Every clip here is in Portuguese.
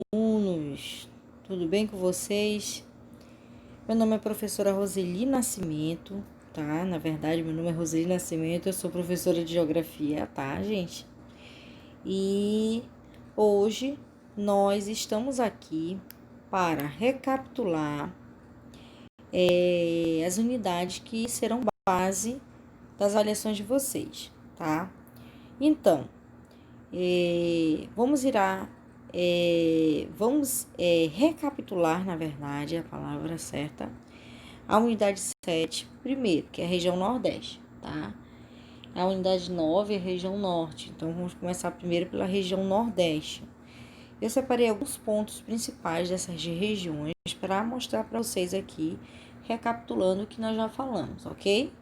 alunos, tudo bem com vocês? Meu nome é professora Roseli Nascimento, tá? Na verdade, meu nome é Roseli Nascimento, eu sou professora de Geografia, tá, gente? E hoje nós estamos aqui para recapitular as unidades que serão base das avaliações de vocês, tá? Então, vamos recapitular, na verdade, a palavra certa, a unidade 7, primeiro, que é a região Nordeste, tá? A unidade 9 é a região Norte, então vamos começar primeiro pela região Nordeste. Eu separei alguns pontos principais dessas regiões para mostrar para vocês aqui, recapitulando o que nós já falamos, ok?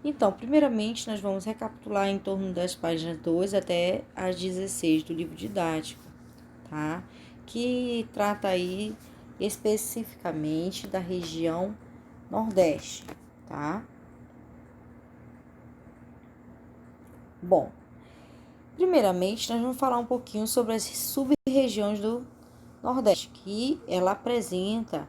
Então, primeiramente, nós vamos recapitular em torno das páginas 2 até as 16 do livro didático, tá? Que trata aí especificamente da região Nordeste, tá? Bom, primeiramente, nós vamos falar um pouquinho sobre as sub-regiões do Nordeste, que ela apresenta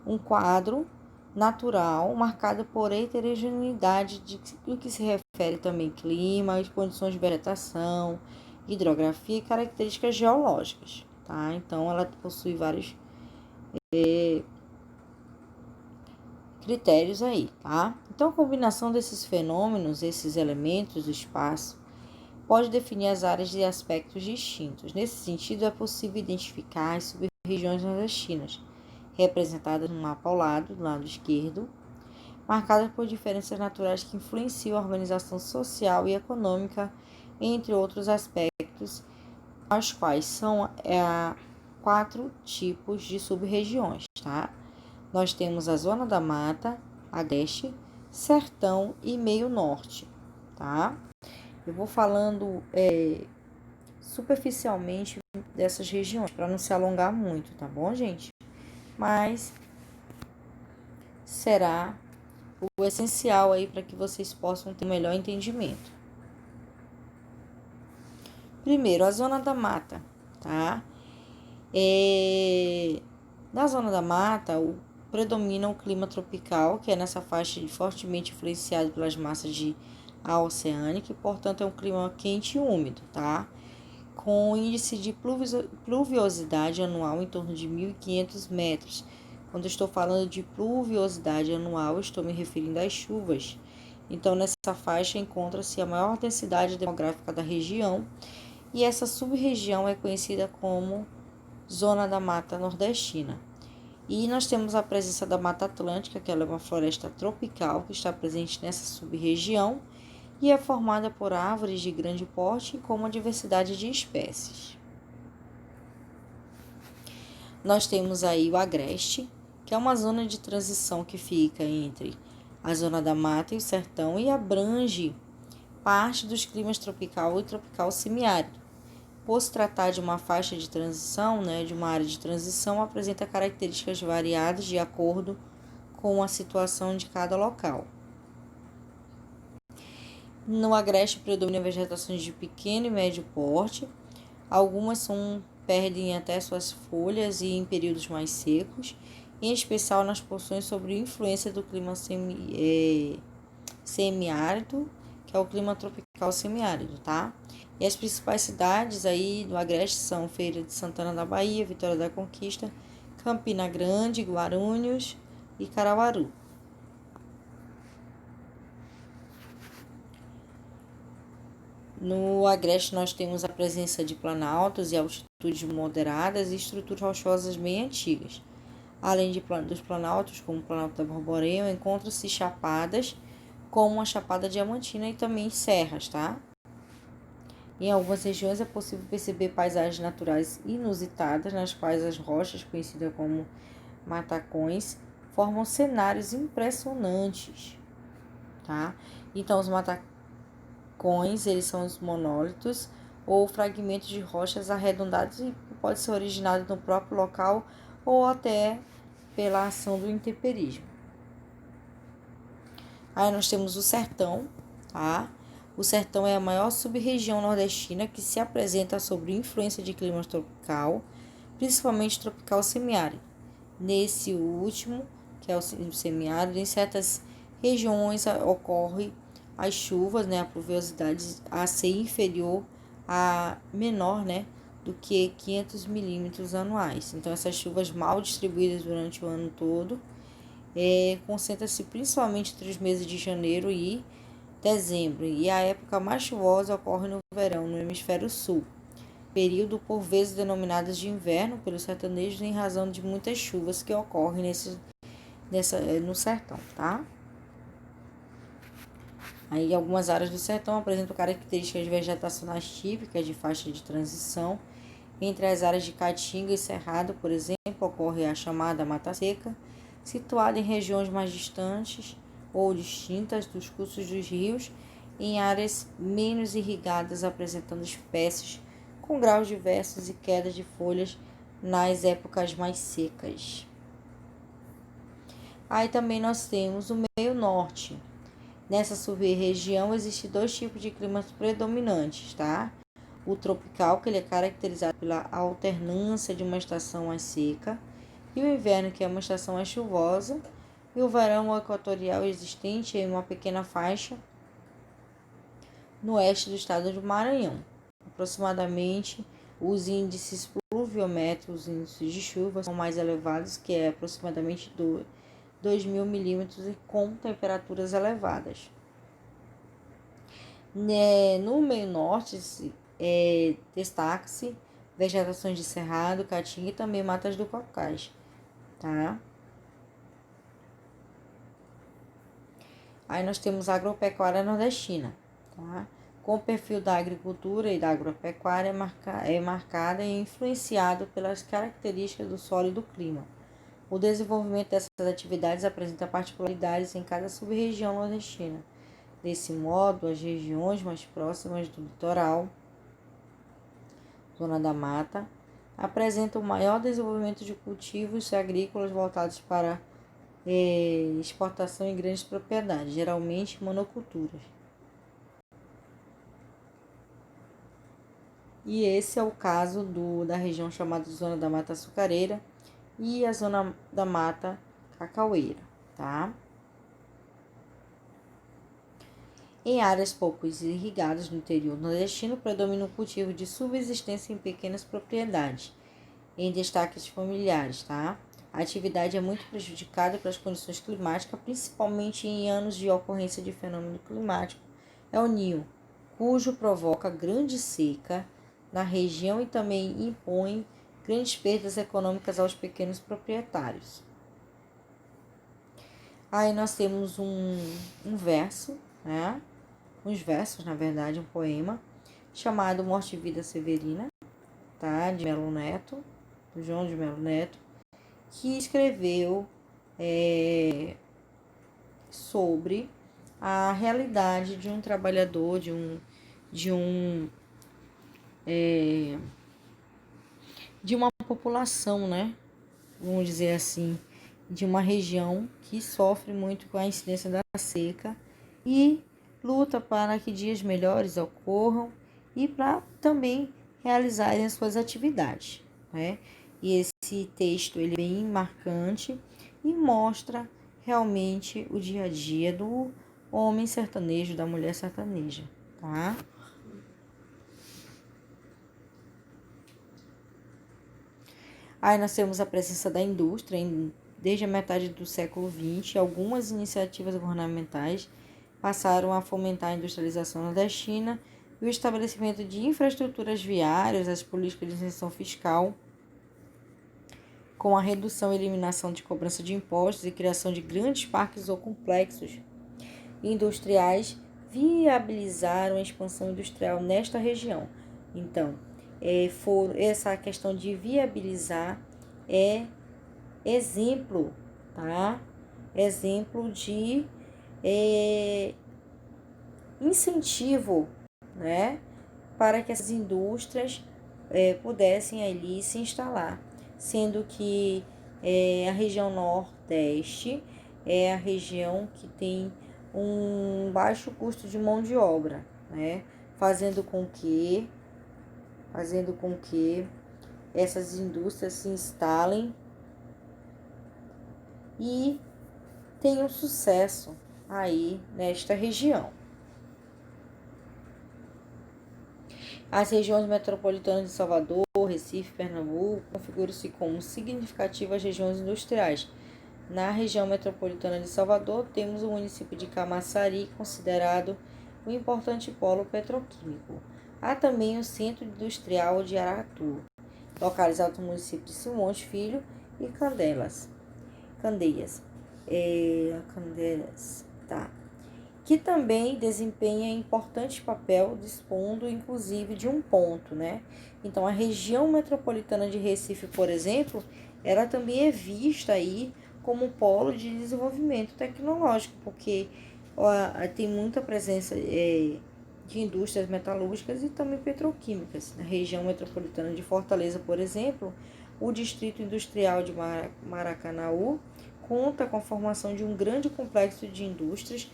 um quadro natural marcado por heterogeneidade do que se refere também clima, condições de vegetação, hidrografia e características geológicas, tá? Então, ela possui vários critérios aí, tá? Então, a combinação desses fenômenos, esses elementos do espaço, pode definir as áreas de aspectos distintos. Nesse sentido, é possível identificar as sub-regiões nordestinas, representadas no mapa ao lado, do lado esquerdo, marcadas por diferenças naturais que influenciam a organização social e econômica, entre outros aspectos, aos quais são 4 tipos de sub-regiões, tá? Nós temos a zona da mata, agreste, sertão e meio norte, tá? Eu vou falando superficialmente dessas regiões, para não se alongar muito, tá bom, gente? Mas será o essencial aí para que vocês possam ter um melhor entendimento. Primeiro, a zona da mata, tá? Na zona da mata, predomina o clima tropical, que é nessa faixa fortemente influenciado pelas massas de ar oceânica, e, portanto, é um clima quente e úmido, tá? Com índice de pluviosidade anual em torno de 1.500 metros. Quando eu estou falando de pluviosidade anual, estou me referindo às chuvas. Então, nessa faixa encontra-se a maior densidade demográfica da região, e essa sub-região é conhecida como Zona da Mata Nordestina. E nós temos a presença da Mata Atlântica, que ela é uma floresta tropical que está presente nessa sub-região e é formada por árvores de grande porte com uma diversidade de espécies. Nós temos aí o Agreste, que é uma zona de transição que fica entre a zona da mata e o sertão e abrange parte dos climas tropical e tropical semiárido. Por se tratar de uma faixa de transição, de uma área de transição, apresenta características variadas de acordo com a situação de cada local. No Agreste predomina vegetações de pequeno e médio porte. Algumas perdem até suas folhas e em períodos mais secos, em especial nas porções sob influência do clima semiárido, que é o clima tropical semiárido, tá? E as principais cidades aí do Agreste são Feira de Santana da Bahia, Vitória da Conquista, Campina Grande, Guarulhos e Caruaru. No Agreste nós temos a presença de planaltos e altitudes moderadas e estruturas rochosas bem antigas. Além dos planaltos, como o Planalto da Borborema, encontram-se chapadas, como a Chapada Diamantina e também serras, tá? Em algumas regiões é possível perceber paisagens naturais inusitadas, nas quais as rochas, conhecidas como matacões, formam cenários impressionantes, tá? Então, os matacões, eles são os monólitos ou fragmentos de rochas arredondados e pode ser originado no próprio local ou até pela ação do intemperismo. Aí nós temos o sertão, tá? O sertão é a maior sub-região nordestina que se apresenta sob influência de clima tropical, principalmente tropical semiárido. Nesse último, que é o semiárido, em certas regiões ocorre as chuvas, né, a pluviosidade a ser inferior a menor, né, do que 500 milímetros anuais. Então, essas chuvas mal distribuídas durante o ano todo concentra-se principalmente entre os meses de janeiro e dezembro, e a época mais chuvosa ocorre no verão, no hemisfério sul, período por vezes denominadas de inverno pelos sertanejos em razão de muitas chuvas que ocorrem no sertão, tá? Aí algumas áreas do sertão apresentam características vegetacionais típicas de faixa de transição. Entre as áreas de Caatinga e Cerrado, por exemplo, ocorre a chamada Mata Seca, situada em regiões mais distantes ou distintas dos cursos dos rios, em áreas menos irrigadas, apresentando espécies com graus diversos e quedas de folhas nas épocas mais secas. Aí também nós temos o meio norte. Nessa sub-região existem dois tipos de climas predominantes, tá? O tropical, que ele é caracterizado pela alternância de uma estação mais seca, e o inverno, que é uma estação mais chuvosa, e o verão equatorial existente em uma pequena faixa no oeste do estado do Maranhão. Aproximadamente, os índices pluviométricos, os índices de chuva, são mais elevados, que é aproximadamente 2.000 milímetros e com temperaturas elevadas. No meio norte, destaca-se vegetações de cerrado, caatinga e também matas do caucás, tá? Aí nós temos a agropecuária nordestina, tá? Com o perfil da agricultura e da agropecuária é marcada e influenciado pelas características do solo e do clima. O desenvolvimento dessas atividades apresenta particularidades em cada sub-região nordestina. Desse modo, as regiões mais próximas do litoral, zona da mata, apresentam maior desenvolvimento de cultivos agrícolas voltados para exportação em grandes propriedades, geralmente monoculturas. E esse é o caso da região chamada de Zona da Mata Açucareira e a Zona da Mata Cacaueira, tá? Em áreas pouco irrigadas no interior nordestino, predomina o cultivo de subsistência em pequenas propriedades, em destaques familiares, tá? A atividade é muito prejudicada pelas condições climáticas, principalmente em anos de ocorrência de fenômeno climático El Niño, cujo provoca grande seca na região e também impõe grandes perdas econômicas aos pequenos proprietários. Aí nós temos um verso, né? Uns versos, na verdade, um poema, chamado Morte e Vida Severina, tá? De Melo Neto, do João de Melo Neto, que escreveu sobre a realidade de um trabalhador, de uma população, né? Vamos dizer assim, de uma região que sofre muito com a incidência da seca e luta para que dias melhores ocorram e para também realizarem as suas atividades, né? E esse texto ele é bem marcante e mostra realmente o dia a dia do homem sertanejo, da mulher sertaneja, tá? Aí nós temos a presença da indústria. Desde a metade do século XX, algumas iniciativas governamentais passaram a fomentar a industrialização nordestina e o estabelecimento de infraestruturas viárias, as políticas de isenção fiscal, com a redução e eliminação de cobrança de impostos e criação de grandes parques ou complexos industriais, viabilizaram a expansão industrial nesta região. Então, essa questão de viabilizar é exemplo, tá? Exemplo de incentivo, né? Para que essas indústrias pudessem ali se instalar, sendo que a região Nordeste é a região que tem um baixo custo de mão de obra, né? Fazendo com que essas indústrias se instalem e tenham sucesso aí nesta região. As regiões metropolitanas de Salvador, Recife, Pernambuco configuram-se como significativas regiões industriais. Na região metropolitana de Salvador, temos o município de Camaçari, considerado um importante polo petroquímico. Há também o Centro Industrial de Aratu, localizado no município de Simões Filho e Candeias, que também desempenha importante papel, dispondo inclusive de um ponto, né? Então, a região metropolitana de Recife, por exemplo, ela também é vista aí como polo de desenvolvimento tecnológico, porque tem muita presença de indústrias metalúrgicas e também petroquímicas. Na região metropolitana de Fortaleza, por exemplo, o Distrito Industrial de Maracanaú conta com a formação de um grande complexo de indústrias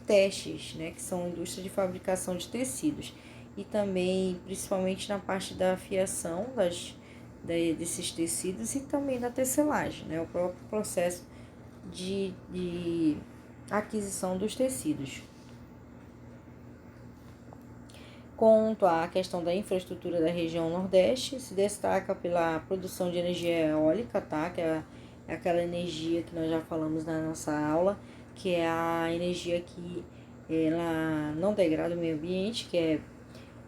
testes, né, que são indústrias de fabricação de tecidos, e também, principalmente na parte da fiação desses tecidos e também da tecelagem, né, o próprio processo de aquisição dos tecidos. Quanto à questão da infraestrutura da região Nordeste, se destaca pela produção de energia eólica, tá? Que é aquela energia que nós já falamos na nossa aula, que é a energia que ela não degrada o meio ambiente,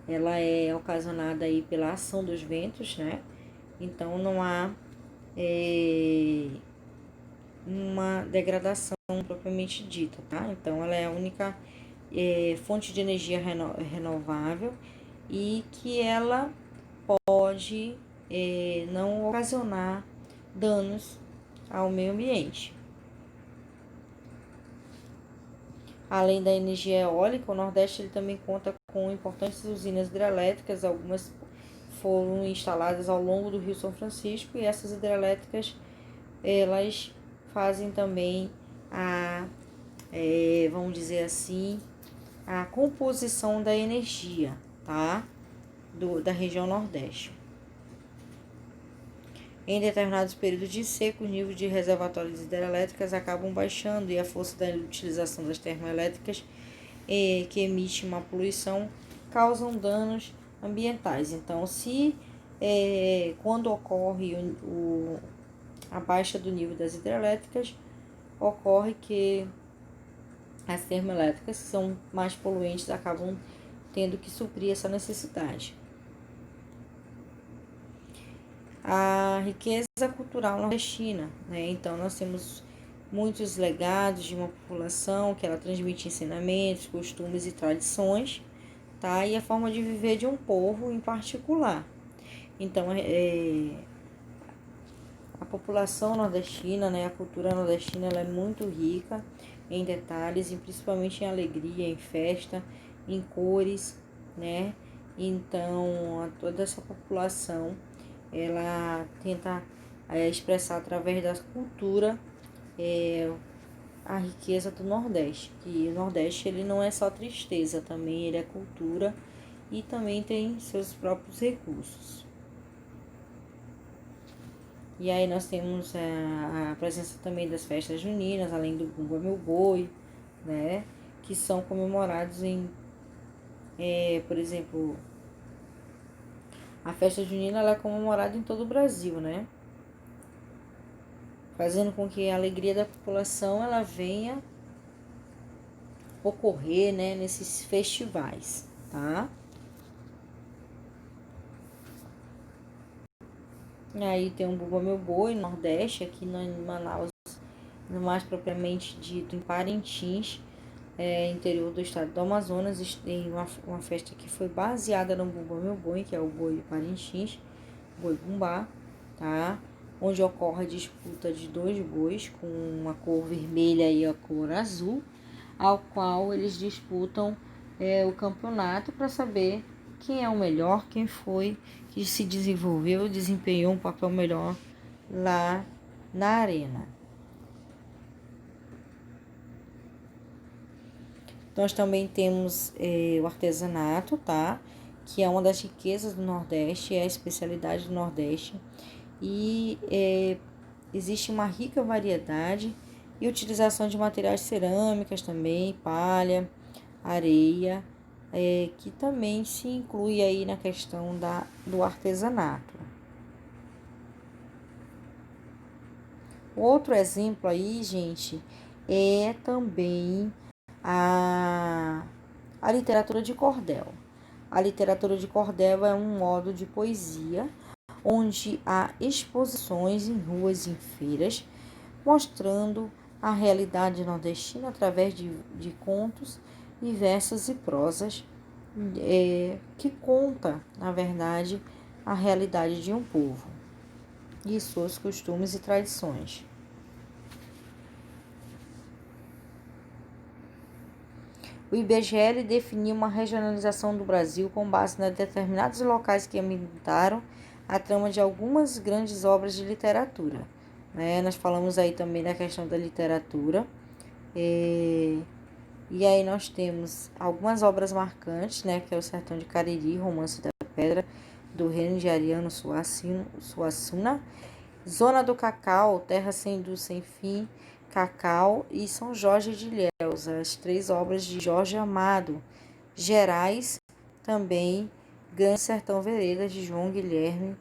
ela é ocasionada aí pela ação dos ventos, né? Então não há uma degradação propriamente dita, tá? Então ela é a única fonte de energia renovável e que ela pode não ocasionar danos ao meio ambiente. Além da energia eólica, o Nordeste ele também conta com importantes usinas hidrelétricas, algumas foram instaladas ao longo do Rio São Francisco, e essas hidrelétricas elas fazem também vamos dizer assim, a composição da energia, tá? Da região Nordeste. Em determinados períodos de seca, os níveis de reservatórios hidrelétricas acabam baixando e a força da utilização das termoelétricas, que emite uma poluição, causam danos ambientais. Então, quando ocorre a baixa do nível das hidrelétricas, ocorre que as termoelétricas, que são mais poluentes, acabam tendo que suprir essa necessidade. A riqueza cultural nordestina, né? Então, nós temos muitos legados de uma população que ela transmite ensinamentos, costumes e tradições, tá? E a forma de viver de um povo em particular. Então, a população nordestina, né? A cultura nordestina, ela é muito rica em detalhes, e principalmente em alegria, em festa, em cores, né? Então, toda essa população ela tenta expressar através da cultura a riqueza do Nordeste. Que o Nordeste ele não é só tristeza, também ele é cultura e também tem seus próprios recursos. E aí nós temos a presença também das festas juninas, além do Bumba Meu Boi, né? Que são comemorados por exemplo, a festa junina ela é comemorada em todo o Brasil, né? Fazendo com que a alegria da população ela venha ocorrer, né, nesses festivais, tá? E aí tem o Bumba Meu Boi, no Nordeste, aqui em Manaus, mais propriamente dito em Parintins, interior do estado do Amazonas, tem uma festa que foi baseada no Bumba Meu Boi, que é o boi de Parintins, boi bumbá, tá? Onde ocorre a disputa de dois bois com uma cor vermelha e a cor azul, ao qual eles disputam o campeonato para saber quem é o melhor, quem foi que se desenvolveu, desempenhou um papel melhor lá na arena. Nós também temos o artesanato, tá? que é uma das riquezas do Nordeste, é a especialidade do Nordeste. E existe uma rica variedade e utilização de materiais cerâmicas também, palha, areia, que também se inclui aí na questão do artesanato. Outro exemplo aí, gente, é também a literatura de cordel. A literatura de cordel é um modo de poesia onde há exposições em ruas e em feiras, mostrando a realidade nordestina através de contos e versos e prosas, que conta, na verdade, a realidade de um povo e seus costumes e tradições. O IBGE definiu uma regionalização do Brasil com base em determinados locais que imitaram a trama de algumas grandes obras de literatura. Nós falamos aí também da questão da literatura. E aí nós temos algumas obras marcantes, que é o Sertão de Cariri, Romance da Pedra, do Reino de Ariano Suassuna, Zona do Cacau, Terra Sem Luz Sem Fim, Cacau e São Jorge de Ilhéus, as 3 obras de Jorge Amado. Gerais, também Grande Sertão Veredas, de João Guilherme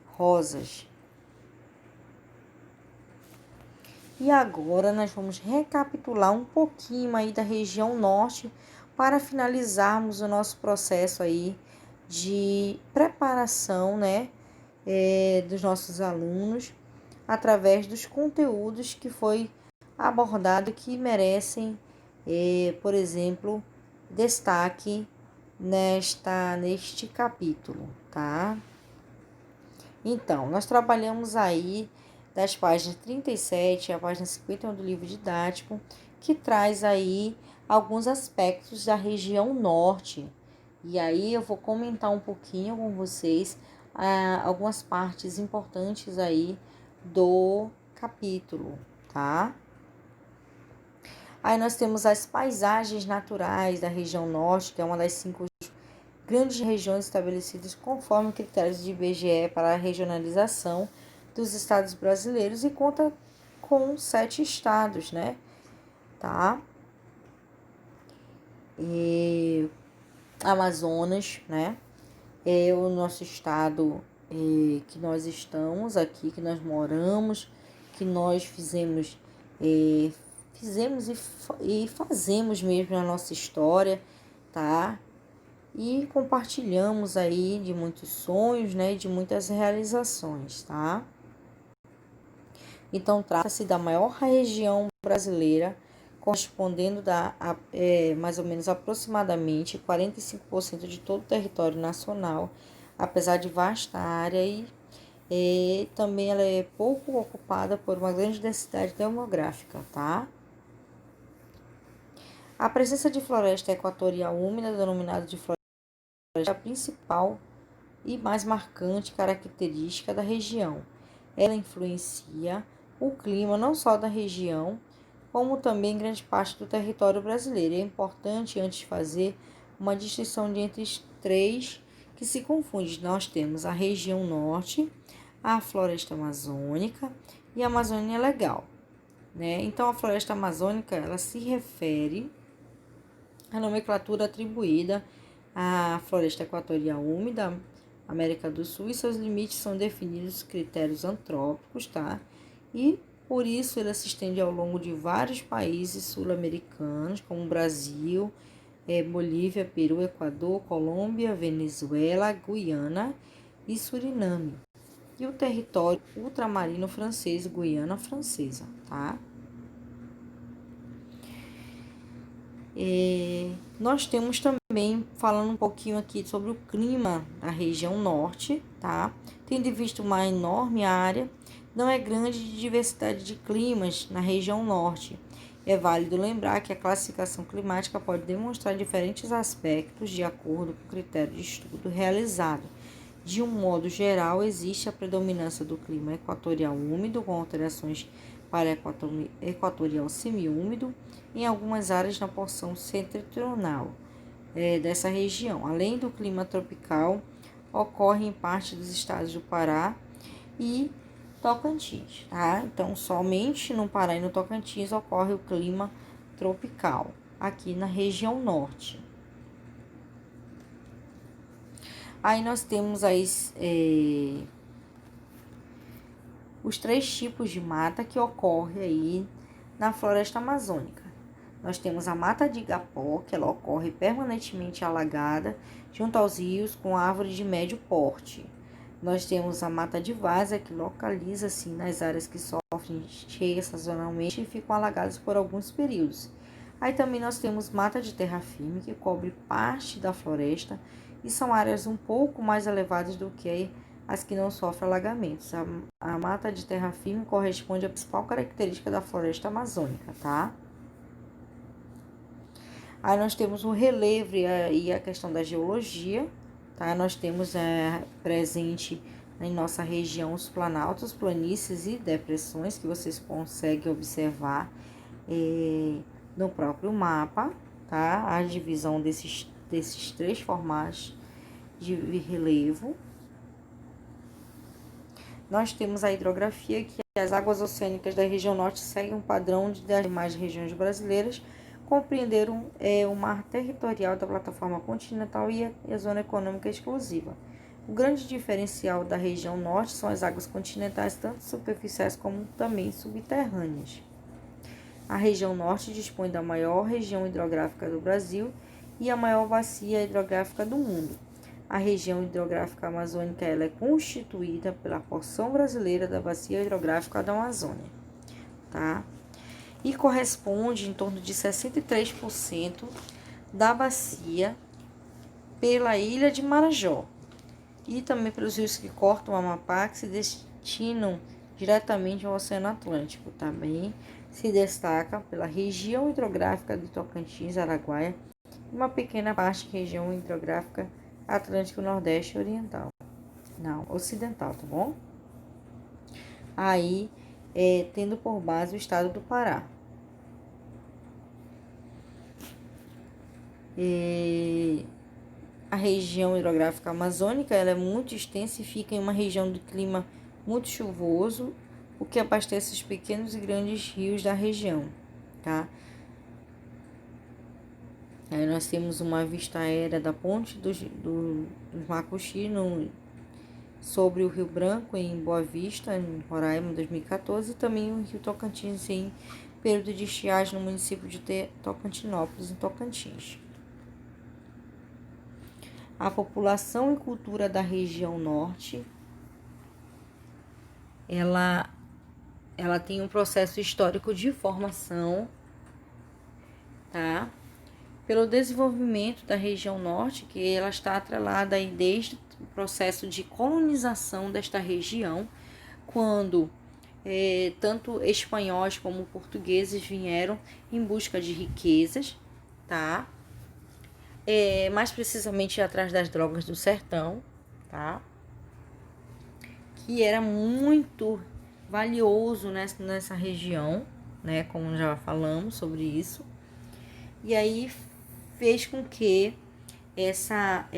Rosas. E agora nós vamos recapitular um pouquinho aí da região norte para finalizarmos o nosso processo aí de preparação, dos nossos alunos através dos conteúdos que foi abordado que merecem, por exemplo, destaque neste capítulo, tá? Então, nós trabalhamos aí das páginas 37 à página 51 do livro didático, que traz aí alguns aspectos da região norte. E aí eu vou comentar um pouquinho com vocês algumas partes importantes aí do capítulo, tá? Aí nós temos as paisagens naturais da região norte, que é uma das 5 grandes regiões estabelecidas conforme critérios de IBGE para a regionalização dos estados brasileiros e conta com 7 estados, tá? E Amazonas, é o nosso estado que nós estamos aqui, que nós moramos, que nós fizemos e fazemos mesmo a nossa história, tá? E compartilhamos aí de muitos sonhos, de muitas realizações, tá? Então, trata-se da maior região brasileira, correspondendo mais ou menos aproximadamente 45% de todo o território nacional, apesar de vasta área e também ela é pouco ocupada por uma grande densidade demográfica, tá? A presença de floresta equatorial úmida, denominada de floresta, é a principal e mais marcante característica da região. Ela influencia o clima não só da região, como também em grande parte do território brasileiro. É importante, antes de fazer, uma distinção entre os 3 que se confundem. Nós temos a região norte, a floresta amazônica e a Amazônia Legal. Então, a floresta amazônica ela se refere à nomenclatura atribuída à floresta equatorial úmida, América do Sul, e seus limites são definidos critérios antrópicos, tá? E por isso ela se estende ao longo de vários países sul-americanos, como Brasil, Bolívia, Peru, Equador, Colômbia, Venezuela, Guiana e Suriname. E o território ultramarino francês, Guiana Francesa, tá? Nós temos também, falando um pouquinho aqui sobre o clima da região norte, tá? Tendo visto uma enorme área, não é grande de diversidade de climas na região norte. É válido lembrar que a classificação climática pode demonstrar diferentes aspectos de acordo com o critério de estudo realizado. De um modo geral, existe a predominância do clima equatorial úmido, com alterações para equatorial semiúmido, em algumas áreas na porção setentrional. dessa região. Além do clima tropical, ocorre em parte dos estados do Pará e Tocantins, tá? Então, somente no Pará e no Tocantins ocorre o clima tropical, aqui na região norte. Aí nós temos os 3 tipos de mata que ocorrem aí na floresta amazônica. Nós temos a mata de igapó, que ela ocorre permanentemente alagada junto aos rios com árvores de médio porte. Nós temos a mata de várzea, que localiza-se nas áreas que sofrem cheias sazonalmente e ficam alagadas por alguns períodos. Aí também nós temos mata de terra firme, que cobre parte da floresta e são áreas um pouco mais elevadas do que as que não sofrem alagamentos. A mata de terra firme corresponde à principal característica da floresta amazônica, tá? Aí nós temos o relevo e a questão da geologia, tá? Nós temos presente em nossa região os planaltos, planícies e depressões que vocês conseguem observar no próprio mapa, tá? A divisão desses 3 formatos de relevo. Nós temos a hidrografia, que as águas oceânicas da região norte seguem um padrão das demais regiões brasileiras, compreenderam o mar territorial da plataforma continental e a zona econômica exclusiva. O grande diferencial da região norte são as águas continentais, tanto superficiais como também subterrâneas. A região norte dispõe da maior região hidrográfica do Brasil e a maior bacia hidrográfica do mundo. A região hidrográfica amazônica ela é constituída pela porção brasileira da bacia hidrográfica da Amazônia, tá? E corresponde em torno de 63% da bacia pela ilha de Marajó e também pelos rios que cortam o Amapá, que se destinam diretamente ao Oceano Atlântico. Também se destaca pela região hidrográfica do Tocantins, Araguaia, e uma pequena parte da região hidrográfica Atlântico Nordeste Oriental. Não, Ocidental, tá bom? Aí, tendo por base o estado do Pará. A região hidrográfica amazônica ela é muito extensa e fica em uma região de clima muito chuvoso, o que abastece os pequenos e grandes rios da região, tá? Aí nós temos uma vista aérea da ponte dos Macuxi sobre o Rio Branco, em Boa Vista, em Roraima, 2014, e também o Rio Tocantins, em período de estiagem no município de Tocantinópolis, em Tocantins. A população e cultura da região norte, ela tem um processo histórico de formação, tá? Pelo desenvolvimento da região norte, que ela está atrelada aí desde o processo de colonização desta região, quando tanto espanhóis como portugueses vieram em busca de riquezas, tá? Mais precisamente atrás das drogas do sertão, tá? Que era muito valioso nessa região, né? Como já falamos sobre isso. E aí fez com que essa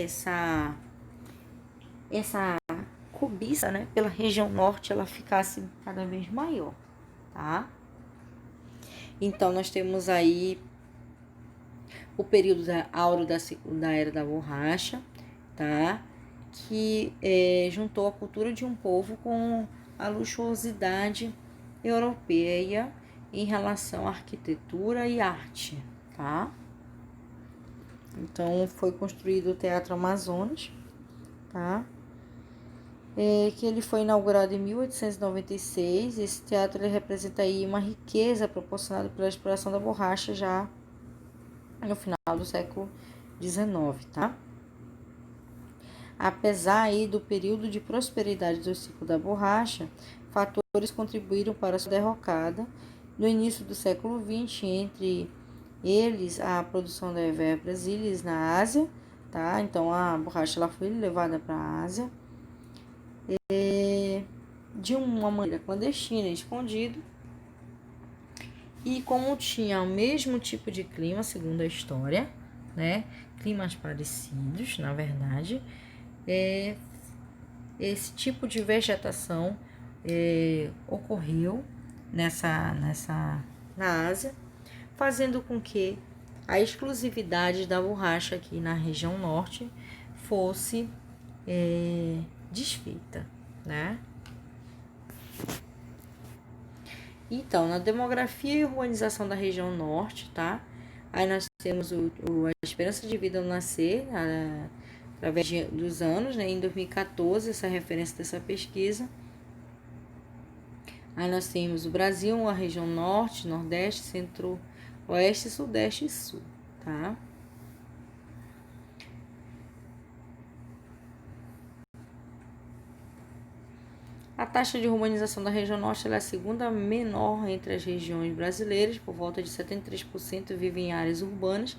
cobiça, né, pela região norte, ela ficasse cada vez maior, tá? Então, nós temos aí o período áureo da Era da Borracha, tá? Que juntou a cultura de um povo com a luxuosidade europeia em relação à arquitetura e arte, tá? Então, foi construído o Teatro Amazonas, tá? Que ele foi inaugurado em 1896. Esse teatro ele representa aí uma riqueza proporcionada pela exploração da borracha já no final do século XIX, tá? Apesar aí do período de prosperidade do ciclo da borracha, fatores contribuíram para a sua derrocada no início do século XX, entre eles a produção da Ever Brasilis na Ásia, tá? Então a borracha ela foi levada para a Ásia de uma maneira clandestina, escondida. E como tinha o mesmo tipo de clima, segundo a história, né? climas parecidos, na verdade, esse tipo de vegetação ocorreu na Ásia, fazendo com que a exclusividade da borracha aqui na região norte fosse desfeita, né? Então, na demografia e urbanização da região norte, tá? Aí nós temos a esperança de vida ao nascer, através dos anos, né? Em 2014, essa referência dessa pesquisa. Aí nós temos o Brasil, a região norte, nordeste, centro-oeste, sudeste e sul, tá? A taxa de urbanização da região norte é a segunda menor entre as regiões brasileiras, por volta de 73% vivem em áreas urbanas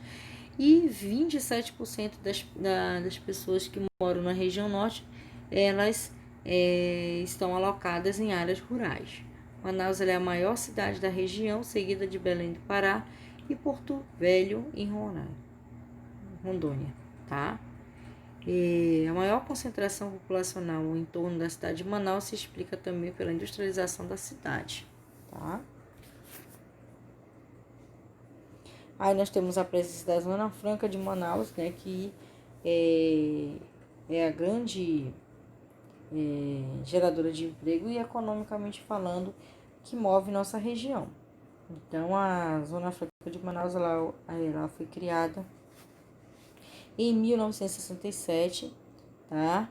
e 27% das pessoas que moram na região norte, elas estão alocadas em áreas rurais. Manaus é a maior cidade da região, seguida de Belém do Pará e Porto Velho, em Rondônia, tá? A maior concentração populacional em torno da cidade de Manaus se explica também pela industrialização da cidade, tá? Aí nós temos a presença da Zona Franca de Manaus, né, que é a grande geradora de emprego e economicamente falando, que move nossa região. Então, a Zona Franca de Manaus ela foi criada em 1967, tá?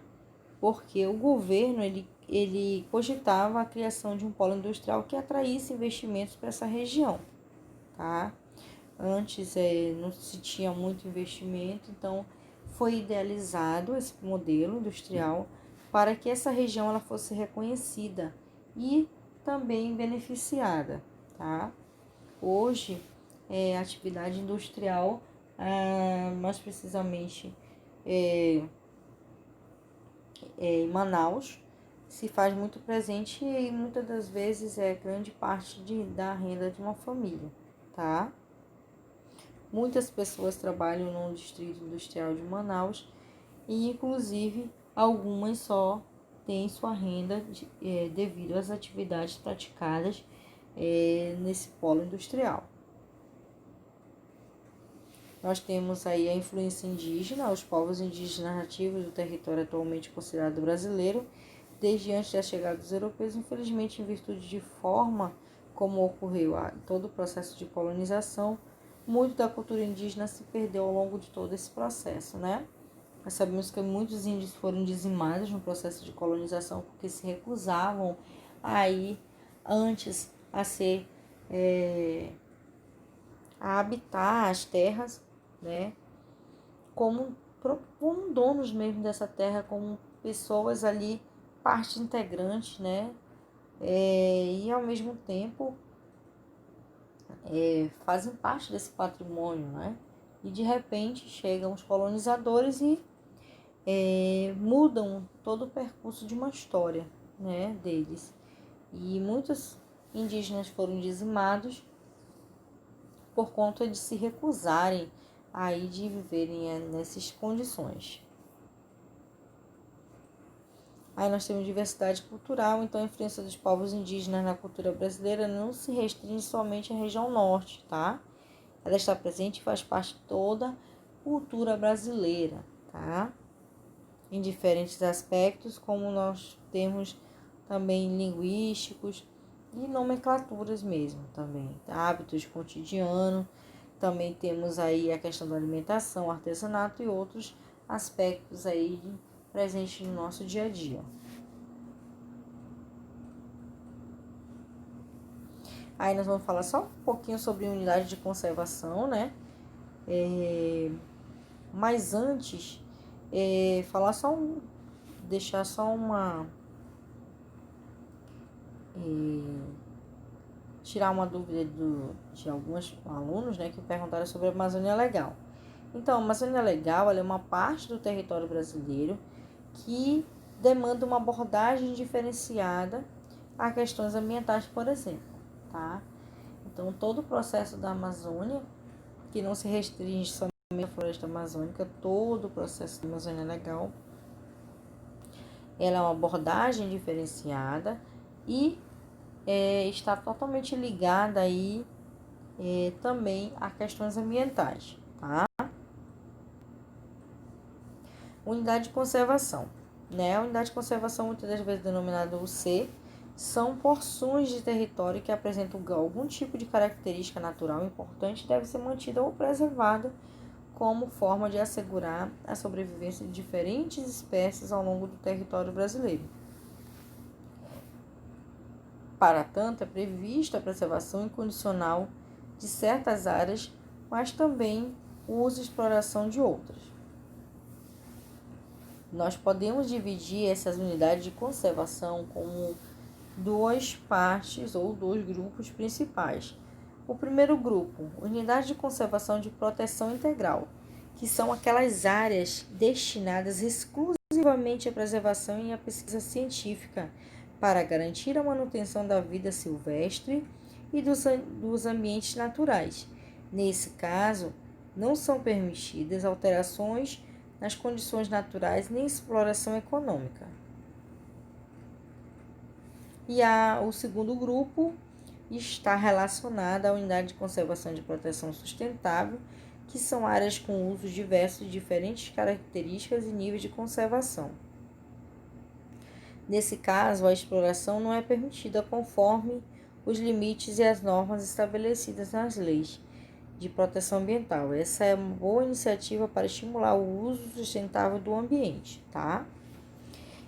Porque o governo ele cogitava a criação de um polo industrial que atraísse investimentos para essa região, tá? Antes não se tinha muito investimento, então foi idealizado esse modelo industrial para que essa região ela fosse reconhecida e também beneficiada, tá? Hoje, a atividade industrial, mais precisamente em Manaus, se faz muito presente e muitas das vezes é grande parte da renda de uma família, tá? Muitas pessoas trabalham no Distrito Industrial de Manaus e, inclusive, algumas só têm sua renda devido às atividades praticadas nesse polo industrial. Nós temos aí a influência indígena, os povos indígenas nativos do território atualmente considerado brasileiro, desde antes da chegada dos europeus, infelizmente, em virtude de forma como ocorreu todo o processo de colonização, muito da cultura indígena se perdeu ao longo de todo esse processo, né? Nós sabemos que muitos índios foram dizimados no processo de colonização porque se recusavam a ir antes a habitar as terras, né? Como donos mesmo dessa terra, como pessoas ali, parte integrante, né? E ao mesmo tempo fazem parte desse patrimônio, né? E de repente chegam os colonizadores e mudam todo o percurso de uma história, né, deles. E muitos indígenas foram dizimados por conta de se recusarem aí de viverem nessas condições. Aí nós temos diversidade cultural, então a influência dos povos indígenas na cultura brasileira não se restringe somente à região norte, tá? Ela está presente e faz parte de toda a cultura brasileira, tá? Em diferentes aspectos, como nós temos também linguísticos e nomenclaturas mesmo também, hábitos de cotidiano, também temos aí a questão da alimentação, artesanato e outros aspectos aí presentes no nosso dia a dia. Aí nós vamos falar só um pouquinho sobre unidade de conservação, né? Mas antes, deixar só tirar uma dúvida de alguns alunos, né, que perguntaram sobre a Amazônia Legal. Então, a Amazônia Legal ela é uma parte do território brasileiro que demanda uma abordagem diferenciada a questões ambientais, por exemplo, tá? Então, todo o processo da Amazônia, que não se restringe somente a floresta amazônica, todo o processo da Amazônia Legal. Ela é uma abordagem diferenciada e está totalmente ligada aí também a questões ambientais, tá? Unidade de conservação, né? A unidade de conservação, muitas das vezes denominada UC, são porções de território que apresentam algum tipo de característica natural importante e deve ser mantida ou preservada como forma de assegurar a sobrevivência de diferentes espécies ao longo do território brasileiro. Para tanto, é prevista a preservação incondicional de certas áreas, mas também o uso e exploração de outras. Nós podemos dividir essas unidades de conservação como duas partes ou dois grupos principais. O primeiro grupo, unidade de conservação de proteção integral, que são aquelas áreas destinadas exclusivamente à preservação e à pesquisa científica para garantir a manutenção da vida silvestre e dos ambientes naturais. Nesse caso, não são permitidas alterações nas condições naturais nem exploração econômica. E o segundo grupo está relacionado à unidade de conservação de proteção sustentável, que são áreas com usos diversos de diferentes características e níveis de conservação. Nesse caso, a exploração não é permitida conforme os limites e as normas estabelecidas nas leis de proteção ambiental. Essa é uma boa iniciativa para estimular o uso sustentável do ambiente, tá?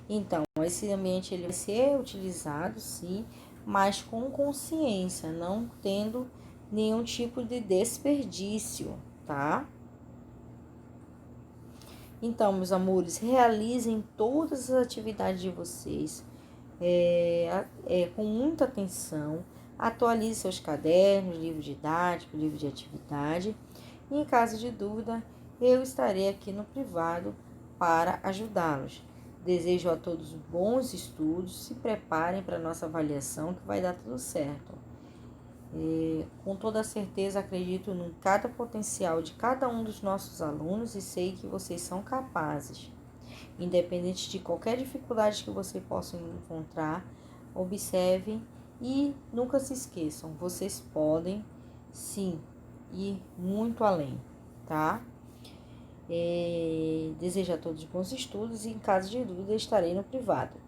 Então, esse ambiente ele vai ser utilizado, sim, mas com consciência, não tendo nenhum tipo de desperdício, tá? Então, meus amores, realizem todas as atividades de vocês com muita atenção. Atualize seus cadernos, livro didático, livro de atividade. E em caso de dúvida, eu estarei aqui no privado para ajudá-los. Desejo a todos bons estudos, se preparem para a nossa avaliação que vai dar tudo certo. Com toda certeza acredito em cada potencial de cada um dos nossos alunos e sei que vocês são capazes. Independente de qualquer dificuldade que vocês possam encontrar, observem e nunca se esqueçam, vocês podem sim ir muito além, tá? Desejo a todos bons estudos e em caso de dúvida estarei no privado.